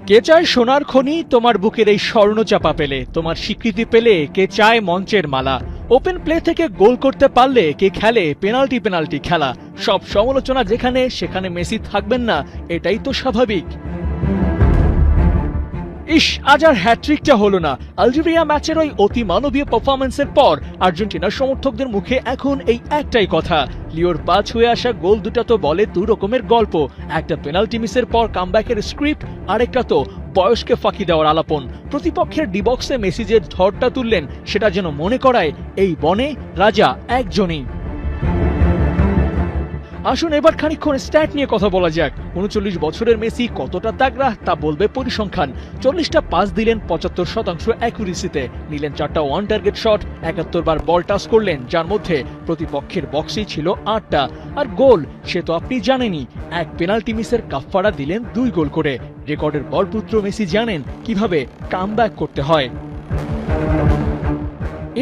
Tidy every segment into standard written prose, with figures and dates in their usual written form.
কে চায় সোনার খনি তোমার বুকের এই স্বর্ণ চাপা পেলে, তোমার স্বীকৃতি পেলে কে চায় মঞ্চের মালা, ওপেন প্লে থেকে গোল করতে পারলে কে খেলে পেনাল্টি পেনাল্টি খেলা। সব সমালোচনা যেখানে সেখানে মেসি থাকবেন না, এটাই তো স্বাভাবিক। ইস, আজ আর হ্যাট্রিকটা হলো না। আলজেরিয়া ম্যাচের ওই অতি মানবীয় পারফরম্যান্সের পর আর্জেন্টিনার সমর্থকদের মুখে এখন এই একটাই কথা, লিওর পাঁচ হয়ে আসা গোল দুটা তো বলে দু রকমের গল্প। একটা পেনাল্টি মিসের পর কামব্যাকের স্ক্রিপ্ট, আরেকটা তো বয়সকে ফাঁকি দেওয়ার আলাপন। প্রতিপক্ষের ডিবক্সে মেসি যে ঝড়টা তুললেন সেটা যেন মনে করায় এই বনে রাজা একজনই। আসুন এবার খানিকক্ষণ স্ট্যাট নিয়ে কথা বলা যাক। ৩৯ বছরের মেসি কতটা তাগড়া তা বলবে পরিসংখ্যান। ৪০টা পাস দিলেন ৭৫% অ্যাকুরেসিতে, নিলেন ৪টা ওয়ান টার্গেট শট, ৭১ বার বল টাচ করলেন, যার মধ্যে প্রতিপক্ষের বক্সেই ছিল ৮টা। আর গোল সে তো আপনি জানেনই, এক পেনাল্টি মিসের কাফফারা দিলেন ২ গোল করে। রেকর্ডের বলপুত্র মেসি জানেন কিভাবে কামব্যাক করতে হয়।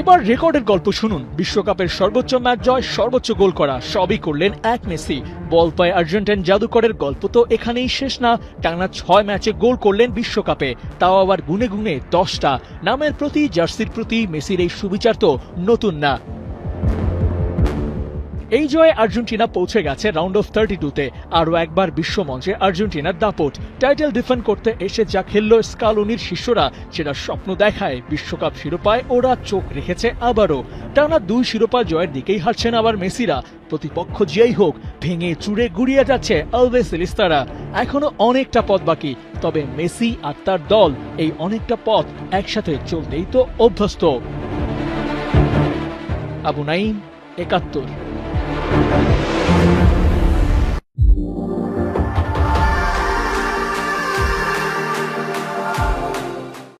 এবার রেকর্ডের গল্প শুনুন। বিশ্বকাপের সর্বোচ্চ ম্যাচ জয়, সর্বোচ্চ গোল করা, সবই করলেন এক মেসি। বল পায় আর্জেন্টাইন জাদুকরের গল্প তো এখানেই শেষ না। টানা ৬ ম্যাচে গোল করলেন বিশ্বকাপে, তাও আবার গুনে গুনে 10টা। নামের প্রতি, জার্সির প্রতি মেসির এই সুবিচার তো নতুন না। এই জয়ে আর্জেন্টিনা পৌঁছে গেছে রাউন্ড অফ 32-তে। আরও একবার বিশ্বমঞ্চে আর্জেন্টিনার দাপট। টাইটেল ডিফেন্ড করতে এসে যা খেললো স্কালোনির শিষ্যরা, সেটা স্বপ্ন দেখায়। বিশ্বকাপ শিরোপায় ওরা চোখ রেখেছে আবারও। টানা 2 শিরোপা জয়ের দিকেই হাঁটছেন আবার মেসিরা। প্রতিপক্ষ যেই হোক, ভেঙে চুরে গুড়িয়ে যাচ্ছে আলভেসেলিস্তারা। এখনো অনেকটা পথ বাকি, তবে মেসি আর তার দল এই অনেকটা পথ একসাথে চলতেই তো অভ্যস্ত। আবু নাইম, ৭১।